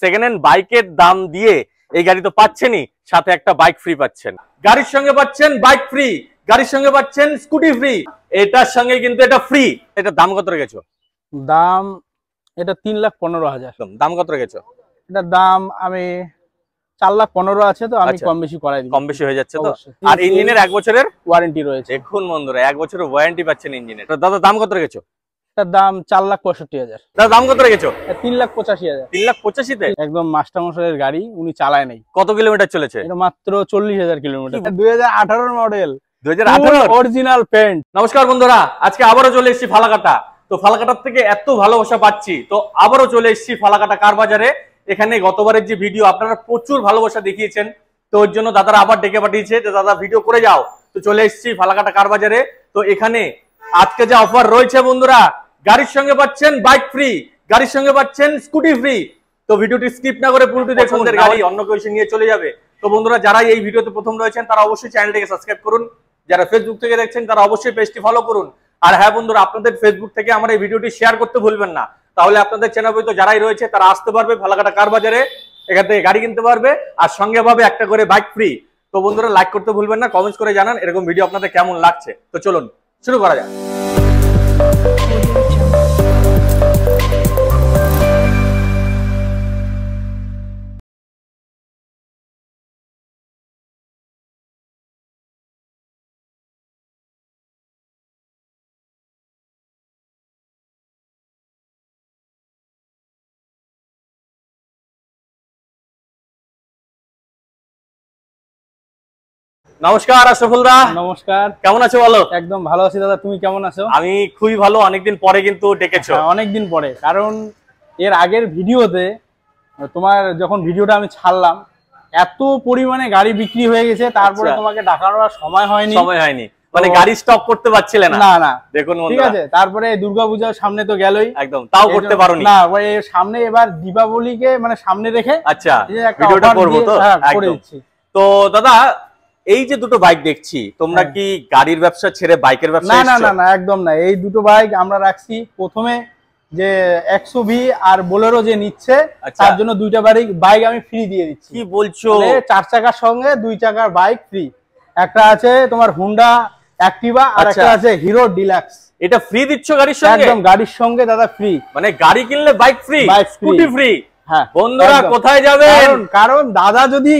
Second hand বাইকের দাম দিয়ে এই গাড়ি তো পাচ্ছেনই, সাথে একটা বাইক ফ্রি পাচ্ছেন। গাড়ির সঙ্গে পাচ্ছেন বাইক ফ্রি, গাড়ির সঙ্গে পাচ্ছেন স্কুটি ফ্রি, এটার সঙ্গে কিন্তু এটা ফ্রি। এটা দাম কত রেখেছো? দাম এটা 3,15,000। দাম কত রেখেছো? এটার দাম আমি 4,15,000 আছে, তো আমি কম বেশি করাই দিই। কম বেশি হয়ে যাচ্ছে তো। আর ইঞ্জিনের 1 বছরের ওয়ারেন্টি রয়েছে। দেখুন বন্ধুরা, 1 বছরের ওয়ারেন্টি পাচ্ছেন ইঞ্জিনের। দাদা দাম কত রেখেছো? এটার দাম 4,65,000। দাদা দাম কত রেখেছো? 3,85,000। 3,85,000 তে একদম মাস্টার মশাইয়ের গাড়ি, উনি চালায় নাই। কত কিলোমিটার চলেছে? এটা মাত্র 40,000 কিলোমিটার। 2018 model, 2018 original paint. নমস্কার বন্ধুরা, আজকে আবারও চলে এসেছি ফালাকাটা। তো ফালাকাটার থেকে এত ভালোবাসা পাচ্ছি, তো আবারও চলে এসেছি ফালাকাটা কার বাজারে। এখানে গতবারের যে ভিডিও আপনারা প্রচুর ভালোবাসা দেখিয়েছেন, তো ওর জন্য দাদারা আবার ডেকে পাঠিয়েছে যে দাদা ভিডিও করে যাও। তো চলে এসেছি ফালাকাটা কার বাজারে। তো এখানে আজকে যে অফার রয়েছে বন্ধুরা, গাড়ির সঙ্গে পাচ্ছেন বাইক ফ্রি, গাড়ির সঙ্গে পাচ্ছেন স্কুটি ফ্রি। তো ভিডিওটি স্কিপ না করে পুরোটি দেখুন, গাড়ি অন্য কেউ এসে নিয়ে চলে যাবে। তো বন্ধুরা, যারা এই ভিডিওতে প্রথম রয়েছেন তারা অবশ্যই চ্যানেলটিকে সাবস্ক্রাইব করুন, যারা ফেসবুক থেকে দেখছেন তারা অবশ্যই পেজটি ফলো করুন। আর হ্যাঁ বন্ধুরা, আপনাদের ফেসবুক থেকে আমার এই ভিডিওটি শেয়ার করতে ভুলবেন না, তাহলে আপনাদের চেনাপরিচিত যারাই রয়েছে তারা আসতে পারবে ফালাকাটা কার বাজারে, এখান থেকে গাড়ি কিনতে পারবে, আর সঙ্গে পাবে একটা করে বাইক ফ্রি। তো বন্ধুরা, লাইক করতে ভুলবেন না, কমেন্টস করে জানান এরকম ভিডিও আপনাদের কেমন লাগছে। তো চলুন শুরু করা যাক। নমস্কার আশরাফুল দা। নমস্কার, কেমন আছো? বলো। একদম ভালো আছি দাদা, তুমি কেমন আছো? আমি খুবই ভালো। অনেকদিন পরে কিন্তু ডেকেছো। অনেকদিন পরে, কারণ এর আগের ভিডিওতে তোমার যখন ভিডিওটা আমি ছাড়লাম, এত পরিমাণে গাড়ি বিক্রি হয়ে গেছে, তারপরে তোমাকে ডাকানোর সময় হয়নি। মানে গাড়ি স্টক করতে পারছিলে না। না দেখুন ঠিক আছে। তারপরে দুর্গাপূজার সামনে তো গেলই, একদম তাও করতে পারোনি না। সামনে এবার দীপাবলিকে মানে সামনে রেখে আচ্ছা ভিডিওটা করব। তো একদম। তো দাদা, এই যে দুটো বাইক দেখছি, তোমরা কি গাড়ির ব্যবসা ছেড়ে বাইকের ব্যবসা? না না না, একদম না। এই দুটো বাইক আমরা রাখছি প্রথমে যে 100V আর বোলেরো যে নিচ্ছে, তার জন্য দুইটা বাইক আমি ফ্রি দিয়ে দিচ্ছি। কি বলছো? 4 চাকার সঙ্গে 2 চাকার বাইক ফ্রি। একটা আছে তোমার হুন্ডা অ্যাক্টিভা, আর একটা আছে হিরো ডিলাক্স। এটা ফ্রি দিচ্ছ গাড়ির সঙ্গে? একদম গাড়ির সঙ্গে দাদা ফ্রি। মানে গাড়ি কিনলে বাইক ফ্রি, স্কুটি ফ্রি। হ্যাঁ বন্ধুরা, কোথায় যাবেন? কারণ দাদা যদি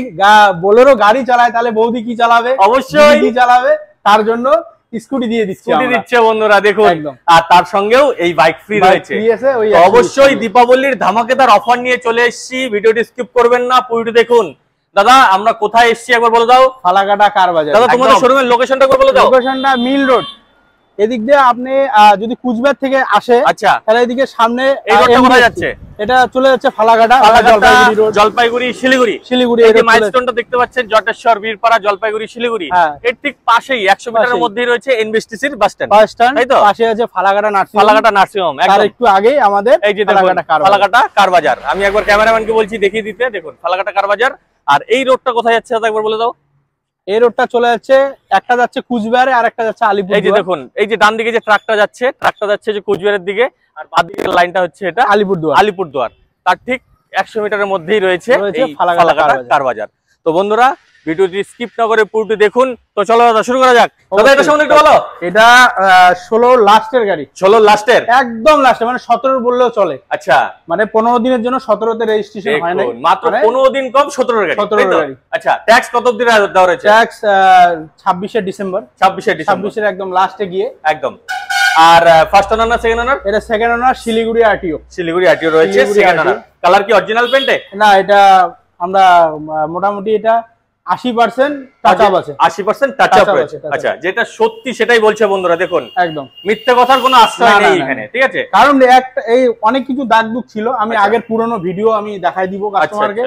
বোলেরো গাড়ি চালায়, তাহলে বৌদি কি চালাবে? অবশ্যই কি চালাবে, তার জন্য স্কুটি দিয়ে দিচ্ছে বন্ধুরা। দেখুন, আর তার সঙ্গেও এই বাইক ফ্রি রয়েছে। অবশ্যই দীপাবলির ধামাকেদার অফার নিয়ে চলে এসেছি, ভিডিওটি স্কিপ করবেন না, পুরোটি দেখুন। দাদা, আমরা কোথায় এসেছি একবার বলে দাও। ফালাকাটা কার বাজার। দাদা, তোমাদের শোরুমের লোকেশনটা একবার বলে দাও। লোকেশনটা মিল রোড। এদিক দিয়ে আপনি যদি কুচবিহার থেকে আসে, আচ্ছা, তাহলে এদিকে সামনে এই রোডটা কোথায় যাচ্ছে? এটা চলে যাচ্ছে ফালাকাটা, জলপাইগুড়ি শিলিগুড়ি। এই যে মাইলস্টোনটা দেখতে পাচ্ছেন, জটেশ্বর, বীরপাড়া, জলপাইগুড়ি শিলিগুড়ি, এর ঠিক পাশেই 100 মিটারের মধ্যেই রয়েছে এনবিএসটিসির বাস স্ট্যান্ড। তাই তো? পাশে আছে ফালাকাটা নার্সিং হোম। একদম একটু আগেই আমাদের এই যে ফালাকাটা কার বাজার। আমি একবার ক্যামেরাম্যানকে বলছি দেখিয়ে দিতে। দেখুন ফালাকাটা কার বাজার। আর এই রোডটা কোথায় যাচ্ছে দাদা একবার বলে দাও। এই রোডটা চলে যাচ্ছে, একটা যাচ্ছে কুচবিহারে আর একটা যাচ্ছে আলিপুর। এই যে দেখুন, এই যে ডান দিকে যে ট্রাকটা যাচ্ছে যে কুচবিহারের দিকে, আর বাম দিকের লাইনটা হচ্ছে এটা আলিপুরদুয়ার। তার ঠিক 100 মিটারের মধ্যেই রয়েছে ফালাকাটা কার বাজার। তো বন্ধুরা, ভিডিওটি স্কিপ না করে পুরোটি দেখুন। তো চলো দাদা, শুরু করা যাক। দাদা, এটা সম্বন্ধে একটু বলো। এটা 16 লাস্টের গাড়ি। 16 লাস্টের, একদম লাস্টের, মানে 17 বললেও চলে। আচ্ছা, মানে 15 দিনের জন্য 17তে রেজিস্ট্রেশন হয় না, মাত্র 15 দিন কম 17 গাড়ি। আচ্ছা, ট্যাক্স কত দিন দেওয়া রয়েছে? Tax 26 December. 26 একদম লাস্টে গিয়ে একদম। আর ফার্স্ট ওনার না সেকেন্ড ওনার? এটা সেকেন্ড ওনার, শিলিগুড়ি আরটিও রয়েছে সেকেন্ড ওনার। কালার কি অরিজিনাল পেইন্টে? না, এটা আমরা মোটামুটি এটা 80% টাচ আপ আছে। 80% টাচ আপ আছে। আচ্ছা, যেটা সত্যি সেটাই বলছে বন্ধুরা। দেখুন, একদম মিথ্যে কথার কোনো আশ্রয় নেই এখানে, ঠিক আছে? কারণ এই অনেক কিছু দাগ দুঃখ ছিল, আমি আগের পুরনো ভিডিও আমি দেখাই দিব কাস্টমারকে,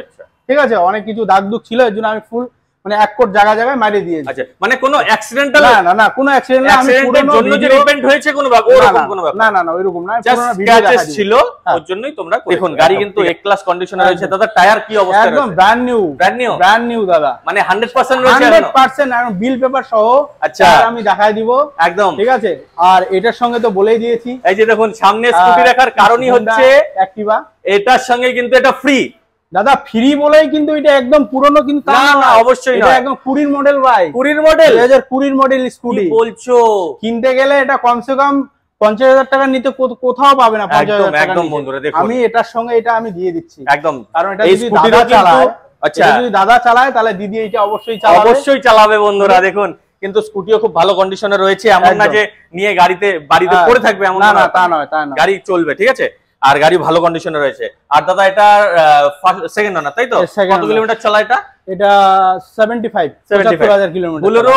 ঠিক আছে? অনেক কিছু দাগ দুঃখ ছিল, এর জন্য আমি ফুল মানে এক কোট জায়গায় মাইরে দিয়েছি। আচ্ছা, মানে কোনো অ্যাক্সিডেন্টাল না কোনো অ্যাক্সিডেন্ট না, আমি পুরনো জন্য যে রিপেন্ট হয়েছে কোনো ওরকম কোনো ব্যাপার না ওইরকম না, পুরনো ভিডিও দেখাই ছিল, ওর জন্যই তোমরা দেখুন। গাড়ি কিন্তু এ ক্লাস কন্ডিশনে রয়েছে দাদা। টায়ার কি অবস্থা? একদম ব্র্যান্ড নিউ দাদা, মানে 100% রয়েছে, 100% আর বিল পেপার সহ। আচ্ছা, আমি দেখাই দিব একদম, ঠিক আছে? আর এটার সঙ্গে তো বলেই দিয়েছি, এই যে দেখুন সামনে স্কুটি রাখার কারণই হচ্ছে অ্যাক্টিভা, এটার সঙ্গে কিন্তু এটা ফ্রি। দাদা ফ্রি বলেই কিন্তু এটা একদম পুরনো কিন্তু তা না, অবশ্যই এটা নয়। একদম 20 মডেল ভাই, 20 মডেল, 2020 মডেল স্কুটি বলছো? কিনতে গেলে এটা কমসে কম 50,000 টাকার নিতে কোথাও পাবে না। 50,000 টাকা একদম বন্ধুরা দেখুন, আমি এটার সঙ্গে এটা আমি দিয়ে দিচ্ছি একদম। কারণ এটা এই যদি স্কুটিটা দাদা চালায়, আচ্ছা এটা যদি দাদা চালায় তাহলে দিদি এটা অবশ্যই চালাবে বন্ধুরা। দেখুন কিন্তু স্কুটিও খুব ভালো কন্ডিশনে রয়েছে, এমন না যে নিয়ে বাড়িতে পড়ে থাকবে, এমন না, তা নয়। গাড়ি চলবে, ঠিক আছে, আর গাড়ি ভালো কন্ডিশনে রয়েছে। আর দাদা এটা সেকেন্ড ওনার, তাই তো? কত কিলোমিটার চলা এটা? এটা 75,000 কিলোমিটার। বুলেরো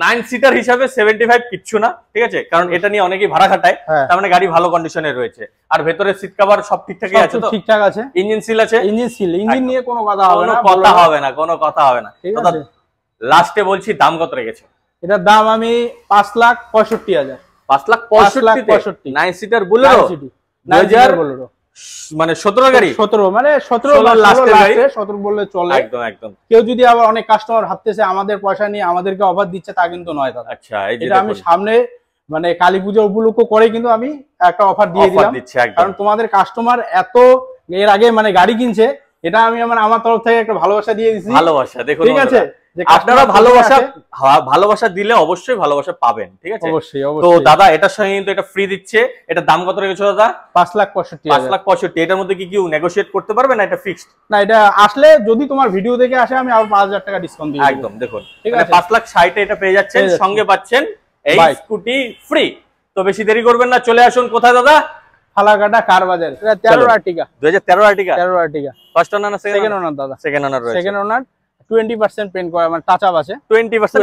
9 সিটার হিসাবে 75 কিচ্ছু না, ঠিক আছে, কারণ এটা নিয়ে অনেকেই ভাড়া খাটায়, তার মানে গাড়ি ভালো কন্ডিশনে রয়েছে। আর ভেতরে সিট কভার সব ঠিকঠাকই আছে তো? ঠিকঠাক আছে। ইঞ্জিন সিল আছে? ইঞ্জিন নিয়ে কোনো কথা হবে না, কোনো কথা হবে না। দাদা লাস্টে বলছি দাম কত রেখেছো? এটার দাম আমি 5,65,000। 5,65,000 9 সিটার বুলেরো, 2000 বুলেরো, মানে 17 গাড়ি, 17 মানে 17 লাস্টের গাড়ি, 17 বললে চলে। একদম। কেউ যদি আবার অনেক কাস্টমার ভাবতেছে আমাদের পয়সা নিয়ে আমাদেরকে অফার দিচ্ছে, তা কিন্তু নয় দাদা। আচ্ছা, এই যে এটা আমি সামনে মানে কালী পুজো উপলক্ষ করে কিন্তু আমি একটা অফার দিয়ে দিলাম, কারণ তোমাদের কাস্টমার এত এর আগে মানে গাড়ি কিনছে, এটা আমি আমার তরফ থেকে একটা ভালোবাসা দিয়ে দিচ্ছি। ভালোবাসা, দেখুন ঠিক আছে, আপনারা ভালোবাসা দিলে অবশ্যই ভালোবাসা পাবেন, ঠিক আছে? অবশ্যই। তো দাদা এটার সঙ্গে কিন্তু এটা ফ্রি দিচ্ছে। এটা দাম কত রেখেছো দাদা? 5,65,000। 5,65,000। এটার মধ্যে কি নেগোশিয়েট করতে পারবে না? এটা ফিক্সড না, এটা আসলে যদি তোমার ভিডিও দেখে আসে আমি আরো 5,000 টাকা ডিসকাউন্ট দিয়ে একদম। দেখুন 5,60,000 এটা পেয়ে যাচ্ছেন, সঙ্গে পাচ্ছেন এই স্কুটি ফ্রি। তো বেশি দেরি করবেন না, চলে আসুন। কোথায় দাদা? ফালাকাটা কার বাজার। এটা 13 আর্টিকা, 2013 আর্টিকা। 13 আর্টিকা ফার্স্ট ওনার না সেকেন্ড ওনার দাদা? সেকেন্ড ওনার রয়েছে। সেকেন্ড ওনার 20% পেন্ট করা, মানে টাচ আপ আছে। 20%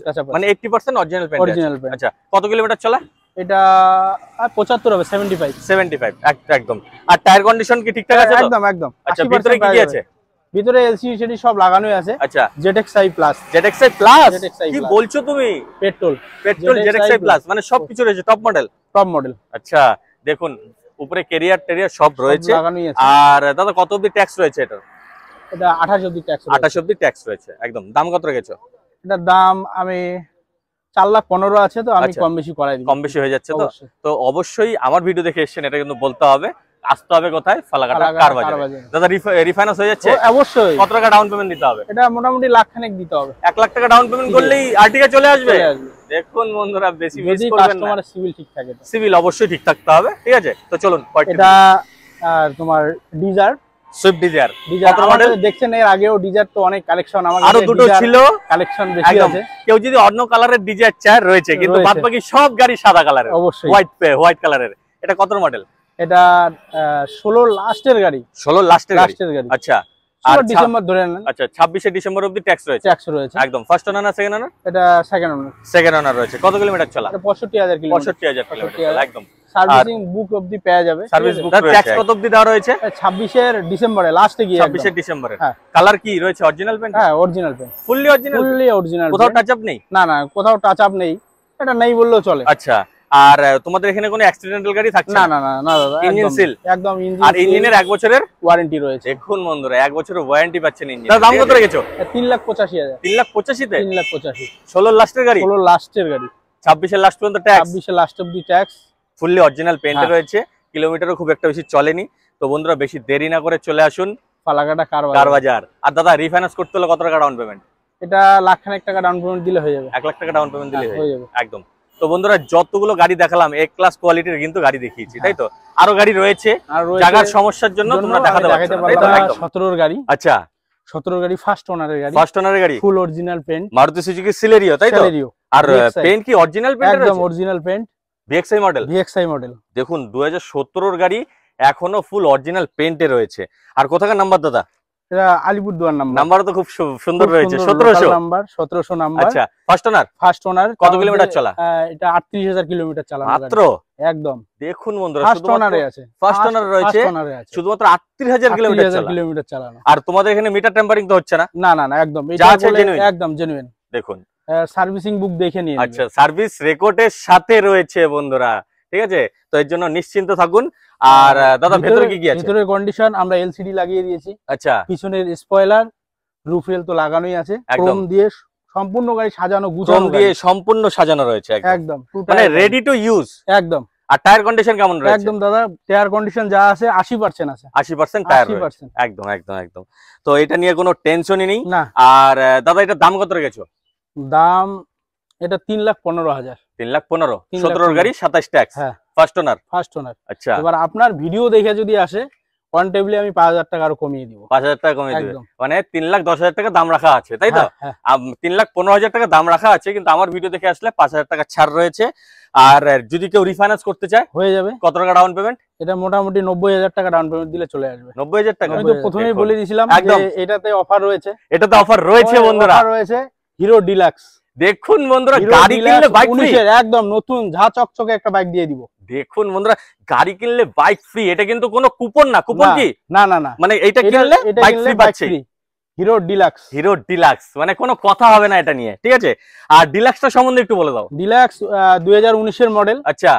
টাচ আপ, মানে 80% অরিজিনাল পেন্ট। আচ্ছা, কত কিলোমিটার চলা? এটা 75 হবে, 75 একদম। আর টায়ার কন্ডিশন কি ঠিকঠাক আছে? একদম। আচ্ছা, ভিতরে কি আছে? ভিতরে এলসিডি সেটি সব লাগানোই আছে। আচ্ছা, ZXi প্লাস। কি বলছো তুমি? পেট্রোল ZXi প্লাস, মানে সবকিছু রয়েছে, টপ মডেল। আচ্ছা, দেখুন উপরে ক্যারিয়ার টেরিয়ার সব রয়েছে। আর দাদা কত অবধি ট্যাক্স রয়েছে এটা? এটা 28 অবধি ট্যাক্স। 28 অবধি ট্যাক্স রয়েছে, একদম। দাম কত রেখেছো? এটার দাম আমি 4,15,000 আছে, তো আমি কম বেশি করাই দিই। কম বেশি হয়ে যাচ্ছে তো? তো অবশ্যই আমার ভিডিও দেখে এসেছেন, এটা কিন্তু বলতে হবে। আসতে হবে কোথায়? ফালাকাটা কার বাজার। দাদা রিফাইন্যান্স হয়ে যাচ্ছে? অবশ্যই। কত টাকা ডাউন পেমেন্ট দিতে হবে? এটা মোটামুটি লাখ খানেক দিতে হবে। 1 লাখ টাকা ডাউন পেমেন্ট করলেই আর্টিকা চলে আসবে। দেখুন বন্ধুরা, বেশি মিস করবেন না। কাস্টমারের সিভিল ঠিক থাকে, সিভিল অবশ্যই ঠিক থাকতে হবে, ঠিক আছে? তো চলুন। এটা আর তোমার ডিজার, সুইফট ডিজায়ার কত মডেল দেখছেন? এর আগেও ডিজায়ার তো অনেক কালেকশন আমার আরো দুটো ছিল, কালেকশন বেশি আছে। কেউ যদি অন্য কালারের ডিজায়ার চায় রয়েছে, কিন্তু বাদবাকি সব গাড়ি সাদা কালারের, অবশ্যই হোয়াইট কালারের। এটা কত মডেল? এটা 16 লাস্টের গাড়ি। 16 লাস্টের গাড়ি। আচ্ছা, আর ডিসেম্বর ধরে নেন। আচ্ছা, 26 ডিসেম্বর অবধি ট্যাক্স রয়েছে। একদম। ফার্স্ট ওনার না সেকেন্ড ওনার? এটা সেকেন্ড ওনার রয়েছে। কত কিলোমিটার চলা? এটা 65,000 কিলোমিটার। 65,000 কিলোমিটার, একদম। সার্ভিসিং বুক অবধি পেয়ে যাবে। সার্ভিস বুক রয়েছে। ট্যাক্স কত অবধি দেওয়া রয়েছে? 26 ডিসেম্বরে লাস্টে গিয়ে। 26 ডিসেম্বরে। কালার কি রয়েছে? Original paint? হ্যাঁ, অরিজিনাল পেইন্ট। Fully original. কোথাও টাচ আপ নেই? না, কোথাও টাচ আপ নেই। এটা নেই বললেও চলে। আচ্ছা, আর তোমাদের এখানে কোনো অ্যাক্সিডেন্টাল গাড়ি থাকছে না? না দাদা, ইঞ্জিন সিল একদম। ইঞ্জিন আর ইঞ্জিনের 1 বছরের ওয়ারেন্টি রয়েছে। দেখুন বন্ধুরা, 1 বছরের ওয়ারেন্টি পাচ্ছেন ইঞ্জিন। দাম কত রেখেছো? 3,85,000। 3,85,000 তে? 3,85,000। 16 লাস্টের গাড়ি? 16 লাস্টের গাড়ি। 26 এর লাস্ট পর্যন্ত ট্যাক্স? 26 এর লাস্ট অবধি ট্যাক্স। ফুললি অরিজিনাল পেইন্টে রয়েছে। কিলোমিটারও খুব একটা বেশি চলেনি। তো বন্ধুরা, বেশি দেরি না করে চলে আসুন ফালাকাটা কার বাজার। আর দাদা রিফাইন্যান্স করতে হলে কত টাকা ডাউন পেমেন্ট? এটা লাখ খানেক টাকা ডাউন পেমেন্ট দিলে হয়ে যাবে। 1 লাখ টাকা ডাউন পেমেন্ট দিলে হয়ে যাবে, একদম। তো বন্ধুরা, যতগুলো গাড়ি দেখালাম এ ক্লাস কোয়ালিটির কিন্তু গাড়ি দেখিয়েছি, তাই তো? আরো গাড়ি রয়েছে, জায়গার সমস্যার জন্য তোমরা দেখাতে পারছো না, তাই তো? 17 গাড়ি। আচ্ছা, 17 গাড়ি ফার্স্ট ওনারের গাড়ি। Full original paint, Maruti Suzuki Celerio, তাই তো? আর পেইন্ট কি অরিজিনাল পেইন্ট? একদম অরিজিনাল পেইন্ট। VXI model. দেখুন 2017 এর গাড়ি, এখনো ফুল অরিজিনাল পেইন্টে রয়েছে। আর কোথাকার নাম্বার দাদা? এটা আলিপুরদুয়ার নাম্বার। নাম্বারও তো খুব সুন্দর রয়েছে। 1700 নাম্বার, 1700 নাম্বার। আচ্ছা, ফার্স্ট ওনার কত কিলোমিটার চলা? এটা 38,000 কিলোমিটার চালানো মাত্র, একদম। দেখুন বন্ধুরা, ফার্স্ট ওনারে আছে, ফার্স্ট ওনার রয়েছে, শুধুমাত্র 38,000 কিলোমিটার চালানো। আর তোমাদের এখানে মিটার টেম্পারিং তো হচ্ছে না? না, একদম। এটা একদম জেনুইন। দেখুন, সার্ভিসিং বুক দেখে নিয়ে। আচ্ছা, সার্ভিস রেকর্ডের সাথে রয়েছে বন্ধুরা, ঠিক আছে? তো এর জন্য নিশ্চিন্ত থাকুন। আর দাদা ভেতরে কি আছে? ভেতরের কন্ডিশন আমরা এলসিডি লাগিয়ে দিয়েছি। আচ্ছা, পিছনের স্পয়লার, রুফ রেল তো লাগানোই আছে। ক্রোম দিয়ে সম্পূর্ণ গাড়ি সাজানো গুছানো, সম্পূর্ণ সাজানো রয়েছে, একদম। মানে রেডি টু ইউজ, একদম। আর টায়ার কন্ডিশন কেমন রয়েছে? একদম দাদা টায়ার কন্ডিশন যা আছে 80% আছে, 80% টায়ার রয়েছে, একদম একদম একদম। তো এটা নিয়ে কোনো টেনশনই নেই। না। আর দাদা এটার দাম কত রেখেছো? দাম এটা 3,15,000। 3,15,000, 17 গাড়ি 27 tax, first owner. First owner. আচ্ছা, এবার আপনার ভিডিও দেখে যদি আসে অন টেবিলে আমি 5,000 টাকা আরো কমিয়ে দিব। 5,000 টাকা কমিয়ে দিবে, মানে 3,10,000 টাকা দাম রাখা আছে, তাই তো? 3,15,000 টাকা দাম রাখা আছে, কিন্তু আমার ভিডিও দেখে আসলে 5,000 টাকা ছাড় রয়েছে। আর যদি কেউ রিফাইন্যান্স করতে চায় হয়ে যাবে। কত টাকা ডাউন পেমেন্ট? এটা মোটামুটি 90,000 টাকা ডাউন পেমেন্ট দিলে চলে আসবে। 90,000 টাকা? আমি তো প্রথমেই বলে দিয়েছিলাম যে এটাতে অফার রয়েছে। এটাতে অফার রয়েছে বন্ধুরা, অফার রয়েছে হিরো ডিলাক্স। দেখুন বন্ধুরা, গাড়ি কিনলে বাইক ফ্রি, একদম নতুন ঝা চকচকে একটা বাইক দিয়ে দিব। দেখুন বন্ধুরা, গাড়ি কিনলে বাইক ফ্রি, এটা কিন্তু কোনো কুপন না। কুপন কি? না না না, মানে এটা কিনলে বাইক ফ্রি পাচ্ছে। হিরো ডিলাক্স, হিরো ডিলাক্স, মানে কোনো কথা হবে না এটা নিয়ে, ঠিক আছে? আর ডিলাক্সটা সম্বন্ধে একটু বলে দাও। ডিলাক্স 2019 এর মডেল। আচ্ছা,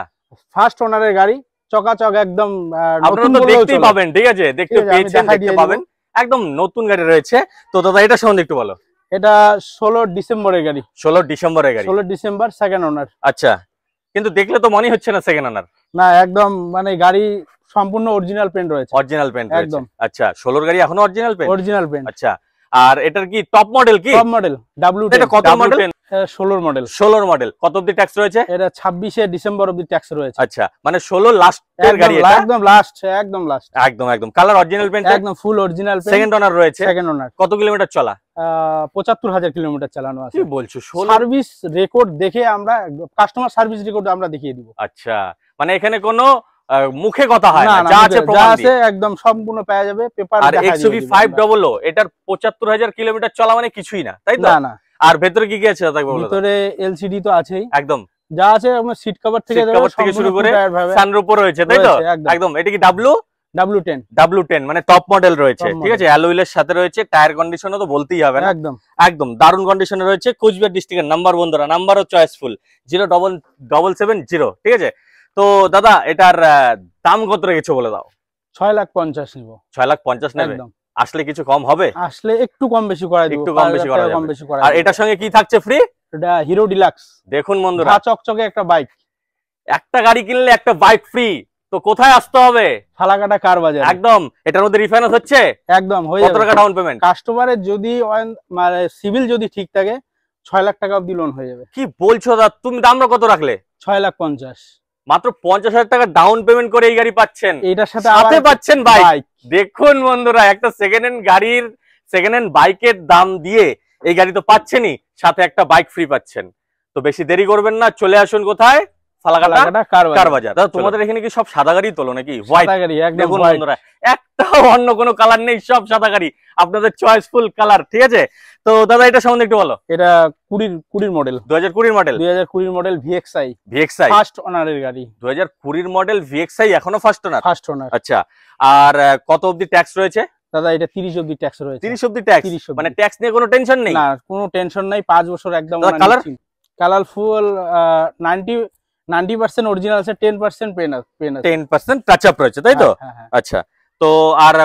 ফার্স্ট ওনারের গাড়ি, চকাচক একদম আপনারা তো দেখতেই পাবেন, ঠিক আছে? দেখতে পেয়েছেন, দেখতে পাবেন, একদম নতুন গাড়ি রয়েছে। তো দাদা এটা সম্বন্ধে একটু বলো। এটা 16 ডিসেম্বরের গাড়ি। 16 ডিসেম্বরের গাড়ি, 16 ডিসেম্বর, সেকেন্ড ওনার। আচ্ছা, কিন্তু দেখলে তো মনে হচ্ছে না সেকেন্ড ওনার। না, একদম মানে গাড়ি সম্পূর্ণ অরিজিনাল পেন্ট রয়েছে। অরিজিনাল পেন্ট একদম। আচ্ছা, 16 গাড়ি এখনো অরিজিনাল পেন্ট? Original paint. আচ্ছা, আর এটার কি টপ মডেল? কি টপ মডেল W10। এটা কত মডেল? 16 মডেল। 16 মডেল। কত অবধি ট্যাক্স রয়েছে? এটা 26 ডিসেম্বর অবধি ট্যাক্স রয়েছে। আচ্ছা, মানে 16 লাস্টের গাড়ি এটা? একদম লাস্ট, একদম লাস্ট, একদম একদম। কালার অরিজিনাল পেন্ট, একদম full original paint. Second owner রয়েছে। Second owner. কত কিলোমিটার চলা? 75,000 কিলোমিটার চালানো আছে। কি বলছো? সার্ভিস রেকর্ড দেখে আমরা কাস্টমার সার্ভিস রেকর্ড আমরা দেখিয়ে দিব। আচ্ছা, মানে এখানে কোনো মুখে কথা হয় না, যা আছে প্রমাণ দিয়ে একদম সম্পূর্ণ পাওয়া যাবে। পেপার আর XUV 500 এটার 75,000 কিলোমিটার চলা মানে কিছুই না, তাই তো? না না। আর ভেতরে কি কি আছে দাদা বলো? ভিতরে LCD তো আছেই, একদম যা আছে আপনার সিট কভার থেকে শুরু করে সানরুফও রয়েছে, তাই তো? একদম। এটা কি W10? W10 মানে টপ মডেল রয়েছে, ঠিক আছে? অ্যালুইলের সাথে রয়েছে, টায়ার কন্ডিশনও তো বলতেই হবে না, একদম একদম দারুণ কন্ডিশনে রয়েছে। কোচবিহার ডিস্ট্রিক্টের নাম্বার বন্ধুরা, নাম্বারও চয়েসফুল 07770, ঠিক আছে? তো দাদা এটার দাম কত রেখেছো বলে দাও। 6,50,000 নিব। 6,50,000 নেবে? আসলে কিছু কম হবে? আসলে একটু কম বেশি করা দিব, একটু কম বেশি করা যাবে। আর এটার সঙ্গে কি থাকছে ফ্রি? এটা হিরো ডিলাক্স। দেখুন বন্ধুরা, চকচকে একটা বাইক। একটা গাড়ি কিনলে একটা বাইক ফ্রি। তো কোথায় আসতে হবে? ফালাকাটা কার বাজার। একদম। এটার মধ্যে রিফাইন্যান্স হচ্ছে? একদম হয়ে যাবে। কত টাকা ডাউন পেমেন্ট? কাস্টমারের যদি মানে সিভিল যদি ঠিক থাকে 6 লাখ টাকা অবধি লোন হয়ে যাবে। কি বলছো দাদা, তুমি দামটা কত রাখলে? 6,50,000। মাত্র 50,000 টাকা ডাউন পেমেন্ট করে এই গাড়ি পাচ্ছেন, এটার সাথে পাচ্ছেন বাইক। দেখুন বন্ধুরা, একটা সেকেন্ড হ্যান্ড গাড়ির, সেকেন্ড হ্যান্ড বাইকের দাম দিয়ে এই গাড়ি তো পাচ্ছেনই, সাথে একটা বাইক ফ্রি পাচ্ছেন। তো বেশি দেরি করবেন না, চলে আসুন কোথায়? ফালাকাটা কার বাজার। দাদা তোমাদের এখানে কি সব সাদা গাড়ি তোলো নাকি? হোয়াইট গাড়ি একদম। বন্ধুরা একটাও অন্য কোনো কালার নেই, সব সাদা গাড়ি, আপনাদের চয়েসফুল কালার, ঠিক আছে? তো দাদা এটা সম্বন্ধে একটু বলো। এটা 20 model, 2020 model. 2020 model VXI first ওনারের গাড়ি। 2020 মডেল VXI এখনো ফার্স্ট ওনার? First owner. আচ্ছা, আর কত অবধি ট্যাক্স রয়েছে? দাদা এটা 30 অবধি ট্যাক্স রয়েছে। 30 অবধি ট্যাক্স, মানে ট্যাক্স নিয়ে কোনো টেনশন নেই? না, কোনো টেনশন নাই, 5 বছর একদম। কালার কালারফুল 90% অরিজিনাল আছে, 10% পেন আছে। 10% টাচ আপ রয়েছে, তাই তো? আচ্ছা, তো আর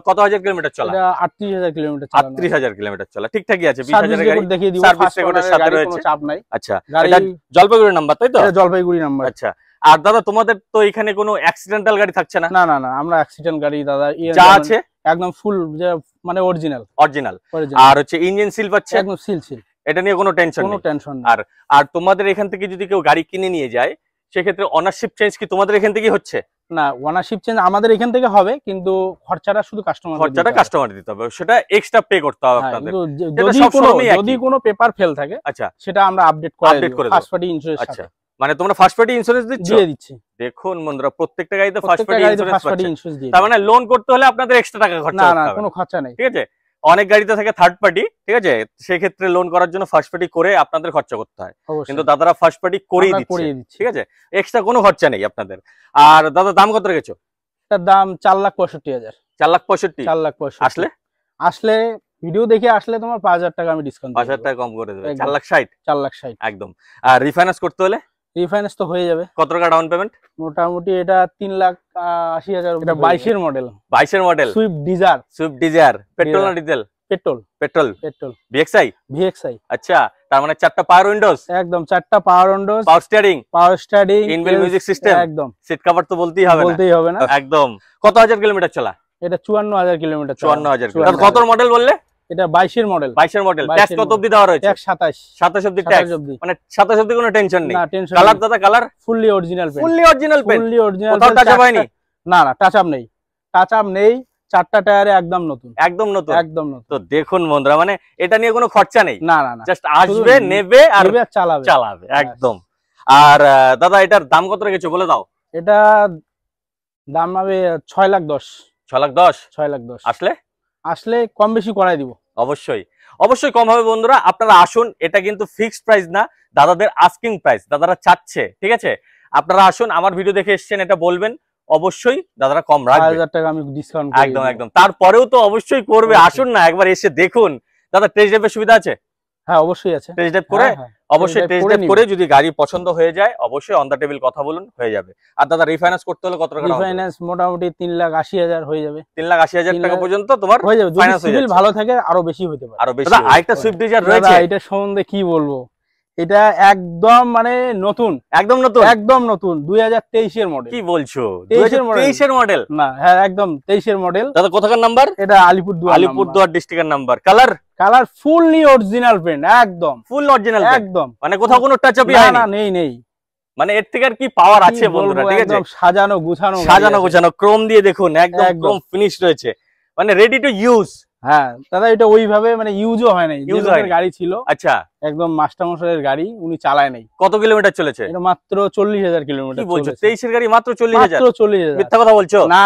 কত হাজার কিলোমিটার চলা? 38,000 কিলোমিটার চলা। 38,000 কিলোমিটার চলা, ঠিকঠাকই আছে। 20,000 এর গাড়ি দেখিয়ে দিব, সার্ভিস রেকর্ডের সাথে রয়েছে, কোনো চাপ নাই। আচ্ছা, এটা জলপাইগুড়ির নাম্বার, তাই তো? এটা জলপাইগুড়ি নাম্বার। আচ্ছা, আর দাদা তোমাদের তো এখানে কোনো অ্যাক্সিডেন্টাল গাড়ি থাকছে না? না না না, আমরা অ্যাক্সিডেন্ট গাড়ি দাদা যা আছে একদম ফুল, মানে অরিজিনাল। আর হচ্ছে ইঞ্জিন সিল পাচ্ছে? একদম সিল। এটা নিয়ে কোনো টেনশন নেই। আর তোমাদের এখান থেকে যদি কেউ গাড়ি কিনে নিয়ে যায়, সেক্ষেত্রে অনারশিপ চেঞ্জ কি তোমাদের এখান থেকে হচ্ছে? না, ওনারশিপ চেঞ্জ আমাদের এখান থেকে হবে, কিন্তু খরচাটা শুধু কাস্টমার দিতে হবে, সেটা এক্সট্রা পে করতে হবে আপনাদের। যদি কোনো পেপার ফেল থাকে, আচ্ছা, সেটা আমরা আপডেট করে ফার্স্ট পার্টি ইন্স্যুরেন্স। আচ্ছা, মানে তোমরা ফার্স্ট পার্টি ইন্স্যুরেন্স দিচ্ছি? দেখুন বন্ধুরা, প্রত্যেকটা গাড়িতে ফার্স্ট পার্টি ইন্স্যুরেন্স দিই। তার মানে লোন করতে হলে আপনাদের এক্সট্রা টাকা খরচা করতে হবে? না, কোনো খরচা নেই, ঠিক আছে? অনেক গাড়িতে থাকে থার্ড পার্টি, ঠিক আছে? সেই ক্ষেত্রে লোন করার জন্য ফার্স্ট পার্টি করে আপনাদের খরচা করতে হয়, কিন্তু দাদারা ফার্স্ট পার্টি করেই দিচ্ছে, ঠিক আছে? এক্সট্রা কোনো খরচা নেই আপনাদের। আর দাদা দাম কত রেখেছো? এটার দাম 4,65,000। 4,65,000 আসলে ভিডিও দেখে আসলে তোমার 5,000 টাকা আমি ডিসকাউন্ট 5,000 টাকা কম করে দেবে। 4,60,000 একদম। আর রিফাইন্যান্স করতে হলে? রিফাইন্যান্স তো হয়ে যাবে। কত টাকা ডাউন পেমেন্ট? মোটামুটি এটা 3,80,000। এটা 22 এর মডেল। 22 এর মডেল সুইফট ডিজায়ার। পেট্রোল না diesel? Petrol petrol petrol VXI আচ্ছা, তার মানে 4টা পাওয়ার উইন্ডোজ, একদম 4টা power windows, power steering, inbuilt music system, একদম সিট কভার তো বলতেই হবে না একদম। কত হাজার কিলোমিটার চলা? এটা 54,000 কিলোমিটার। 54,000। কত মডেল বললে? এটা 22 মডেল। ট্যাক্স কত অবধি দেওয়া রয়েছে? ট্যাক্স 27 অবধি ট্যাক্স, মানে 27 অবধি কোনো টেনশন নেই। না টেনশন। কালার দাদা, colour fully original paint, fully original কোথাও টাচ আপ হয়নি? না টাচ আপ নেই, 4টা টায়ারে একদম নতুন। তো দেখুন বন্ধুরা, মানে এটা নিয়ে কোনো খরচা নেই, না জাস্ট আসবে, নেবে আর চালাবে একদম। আর দাদা এটার দাম কত রেখেছো বলে দাও? এটা দাম হবে 6,10,000। 6,10,000 আসলে কম বেশি করাই দিব। অবশ্যই কম হবে বন্ধুরা, আপনারা আসুন। এটা কিন্তু ফিক্সড প্রাইস না, দাদাদের আস্কিং প্রাইস, দাদারা চাচ্ছে, ঠিক আছে? আপনারা আসুন, আমার ভিডিও দেখে এসেছেন এটা বলবেন, অবশ্যই দাদারা কম রাখবে। 5,000 টাকা আমি ডিসকাউন্ট একদম। তারপরেও তো অবশ্যই করবে, আসুন না একবার এসে দেখুন। দাদা টেস্ট ড্রাইভের সুবিধা আছে? হ্যাঁ অবশ্যই আছে। টেস্ট ড্রাইভ করে অবশ্যই টেস্ট ড্রাইভ করে যদি গাড়ি পছন্দ হয়ে যায় অবশ্যই অন দা টেবিল কথা বলুন, হয়ে যাবে। আর দাদা রিফাইন্যান্স করতে হলে কত টাকা? রিফাইন্যান্স মোটামুটি 3,80,000 হয়ে যাবে। 3,80,000 টাকা পর্যন্ত তোমার হয়ে যাবে, যদি সিভিল ভালো থাকে আরো বেশি হতে পারে। দাদা আরেকটা সুইফট ডিজায়ার রয়েছে, এটা সম্বন্ধে কি বলবো, এটা একদম মানে নতুন, একদম নতুন 2023 এর মডেল। কি বলছো? 2023 এর মডেল? না হ্যাঁ একদম 23 এর মডেল। দাদা কোথাকার নাম্বার? এটা আলিপুরদুয়ার ডিস্ট্রিক্টের number. Colour fully original paint, একদম ফুল অরিজিনাল একদম, মানে কোথাও কোনো টাচ আপ না নেই। মানে এর থেকে আর কি পাওয়ার আছে বন্ধুরা, ঠিক আছে? সাজানো গোছানো ক্রোম দিয়ে দেখুন, একদম ক্রোম ফিনিশ রয়েছে, মানে রেডি টু ইউজ। হ্যাঁ দাদা এটা ওইভাবে মানে ইউজও হয় নাই, গাড়ি ছিল আচ্ছা একদম মাস্টারমশাইয়ের গাড়ি, উনি চালায় নাই। কত কিলোমিটার চলেছে? এটা মাত্র 40,000 কিলোমিটার। কি বলছো? 23 এর গাড়ি মাত্র 40,000? মিথ্যা কথা বলছো? না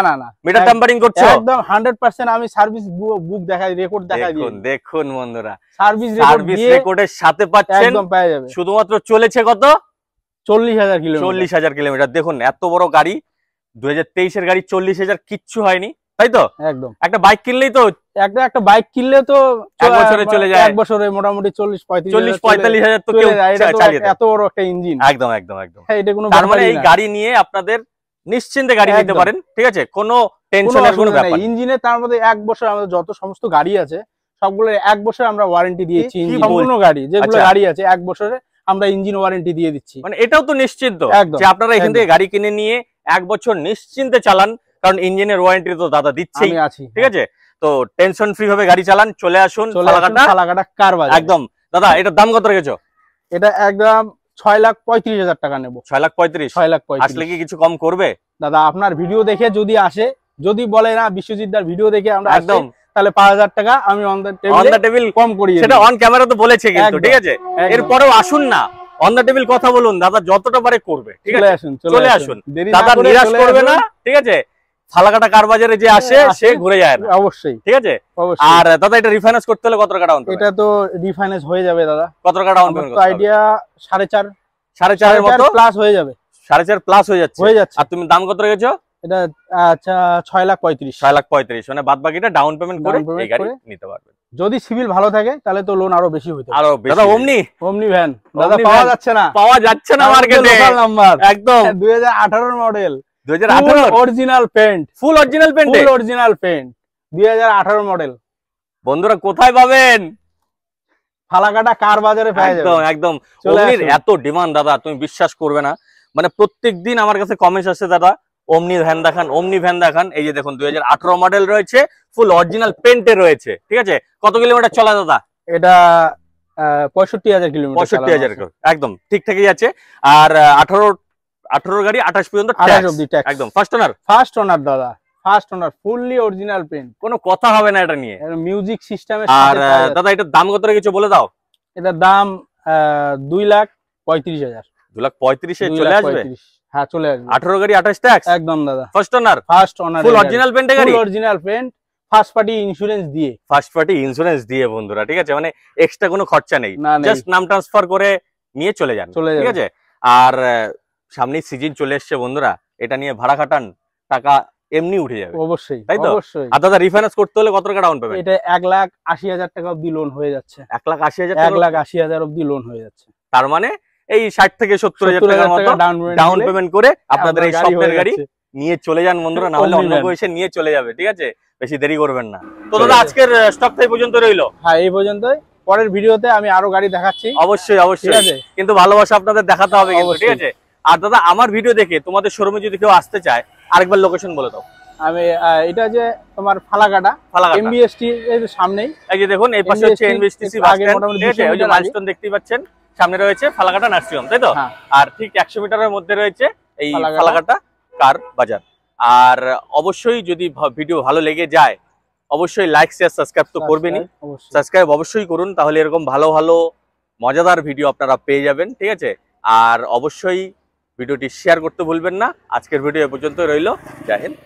মিটার টেম্পারিং করছো? একদম 100%। আমি সার্ভিস বুক দেখাই, রেকর্ড দেখাই দিই। দেখুন বন্ধুরা, সার্ভিস রেকর্ডের সাথে পাচ্ছেন, একদম পেয়ে যাবে। শুধুমাত্র চলেছে কত? 40,000 কিলোমিটার। 40,000 কিলোমিটার। দেখুন এত বড় গাড়ি, 2023 এর গাড়ি, 40,000 কিচ্ছু হয়নি, তাই তো? একদম। একটা বাইক কিনলেই তো একটা বাইক কিনলে তো 1 বছরে চলে যায়, 1 বছরে মোটামুটি 40-45,000 তো কেউ চালিয়ে দেয়। এত বড় একটা ইঞ্জিন। একদম। হ্যাঁ এটা কোনো তার মানে এই গাড়ি নিয়ে আপনাদের নিশ্চিন্তে গাড়ি নিতে পারেন, ঠিক আছে? কোনো টেনশনের কোনো ব্যাপার নেই। ইঞ্জিনে তার মধ্যে 1 বছর, আমাদের যত সমস্ত গাড়ি আছে সবগুলো 1 বছর আমরা ওয়ারেন্টি দিয়েছি। সম্পূর্ণ গাড়ি যেগুলো গাড়ি আছে 1 বছরে আমরা ইঞ্জিন ওয়ারেন্টি দিয়ে দিচ্ছি। মানে এটাও তো নিশ্চিন্ত যে আপনারা এখান থেকে গাড়ি কিনে নিয়ে 1 বছর নিশ্চিন্তে চালান, কারণ ইঞ্জিনের ওয়ারেন্টি তো দাদা দিচ্ছেই, ঠিক আছে? তো টেনশন ফ্রি ভাবে গাড়ি চালান। চলে আসুন ফালাকাটা কার বাজার। একদম। দাদা এটার দাম কত রেখেছো? এটা একদম 6,35,000 টাকা নেব। 6,35,000 আসলে কি কিছু কম করবে? দাদা আপনার ভিডিও দেখে যদি আসে, যদি বলে না বিশ্বজিৎ দার ভিডিও দেখে আমরা একদম, তাহলে 5,000 টাকা আমি অন দা টেবিল কম করি। সেটা অন ক্যামেরা তো বলেছে কিন্তু, ঠিক আছে? এরপরেও আসুন না, অন দা টেবিল কথা বলুন, দাদা যতটা পারে করবে, ঠিক আছে? চলে আসুন, দাদা নিরাশ করবে না, ঠিক আছে? ফালাকাটা কার বাজারে যে আসে সে ঘুরে যায় না, অবশ্যই, ঠিক আছে? আর দাদা এটা রিফাইন্যান্স করতে হলে কত টাকা ডাউন পেমেন্ট? এটা তো রিফাইন্যান্স হয়ে যাবে দাদা। কত টাকা ডাউন পেমেন্ট? তো আইডিয়া 4.5 এর মতো প্লাস হয়ে যাবে। 4.5 প্লাস হয়ে যাচ্ছে। আর তুমি দাম কত রেখেছো? এটা আচ্ছা 6,35,000। 6,35,000 মানে বাদ বাকিটা ডাউন পেমেন্ট করে এই গাড়ি নিতে পারবেন। যদি সিভিল ভালো থাকে তাহলে তো লোন আরো বেশি হইতে পারে। দাদা ওমনি ভ্যান দাদা পাওয়া যাচ্ছে না মার্কেটে। লোকাল নাম্বার একদম 2018 মডেল, 2018 অরিজিনাল পেইন্ট, ফুল অরিজিনাল পেইন্ট 2018 মডেল। বন্ধুরা কোথায় পাবেন? ফালাকাটা কার বাজারে পেয়ে যাবেন। একদম। ওমনির এত ডিমান্ড দাদা, তুমি বিশ্বাস করবে না, মানে প্রত্যেকদিন আমার কাছে কমেন্টস আসছে, দাদা ওমনি ভ্যান দেখান। এই যে দেখুন 2018 মডেল রয়েছে, ফুল অরিজিনাল পেইন্টে রয়েছে, ঠিক আছে? কত কিলোমিটার চলা দাদা? এটা 65,000 কিলোমিটার। 65,000 একদম ঠিকঠাকই আছে। আর 18 গাড়ি 28 পর্যন্ত একদম ফার্স্ট ওনার দাদা, first owner fully original paint, কোনো কথা হবে না এটা নিয়ে। মিউজিক সিস্টেমের আর দাদা এটার দাম কত রেখেছো বলে দাও? এটার দাম 2,35,000। 2,35,000 চলে আসবে? হ্যাঁ চলে আসবে। 18 গাড়ি 28 ট্যাক্স একদম দাদা। ফার্স্ট ওনার ফুল অরিজিনাল পেইন্টে গাড়ি, full original paint, first party insurance দিয়ে বন্ধুরা, ঠিক আছে? মানে এক্সট্রা কোনো খরচা নেই, জাস্ট নাম ট্রান্সফার করে নিয়ে চলে যান, ঠিক আছে? আর সামনেই সিজন চলে এসছে বন্ধুরা, এটা নিয়ে ভাড়া খাটান, টাকা এমনি উঠে যাবে। অবশ্যই, তাই তো? আর দাদা রিফাইন্যান্স করতে হলে কত টাকা ডাউন পেমেন্ট? এটা 1,80,000 টাকা অবধি লোন হয়ে যাচ্ছে। 1,80,000 অবধি লোন হয়ে যাচ্ছে। তার মানে এই 60 থেকে 70,000 টাকার মতো ডাউন পেমেন্ট করে আপনাদের এই স্বপ্নের গাড়ি নিয়ে চলে যান বন্ধুরা, না হলে অন্য কেউ এসে নিয়ে চলে যাবে। ঠিক আছে, বেশি দেরি করবেন না। তো দাদা আজকের স্টক এই পর্যন্ত রইলো। হ্যাঁ, এই পর্যন্তই। পরের ভিডিওতে আমি আরো গাড়ি দেখাচ্ছি। অবশ্যই অবশ্যই, কিন্তু ভালোবাসা আপনাদের দেখাতে হবে কিন্তু, ঠিক আছে। আর দাদা আমার ভিডিও দেখে তোমাদের শোরুমে যদি কেউ আসতে চায়, আরেকবার লোকেশন বলে দাও। আমি এটা যে তোমার ফালাকাটা এমবিএসটি এর সামনেই, এই যে দেখুন এই পাশে হচ্ছে এমবিএসটিসি বাস স্ট্যান্ড, ঠিক আছে, ওই যে মাইলস্টোন দেখতেই পাচ্ছেন, সামনে রয়েছে ফালাকাটা নার্সিং হোম, তাই তো? আর ঠিক 100 মিটারের মধ্যে রয়েছে এই ফালাকাটা কার বাজার। আর অবশ্যই যদি ভিডিও ভালো লেগে যায়, অবশ্যই লাইক শেয়ার সাবস্ক্রাইব তো করবেনই, সাবস্ক্রাইব অবশ্যই করুন, তাহলে এরকম ভালো ভালো মজাদার ভিডিও আপনারা পেয়ে যাবেন। ঠিক আছে, আর অবশ্যই ভিডিওটি শেয়ার করতে ভুলবেন না। আজকের ভিডিও এ পর্যন্ত রইল। জয় হিন্দ।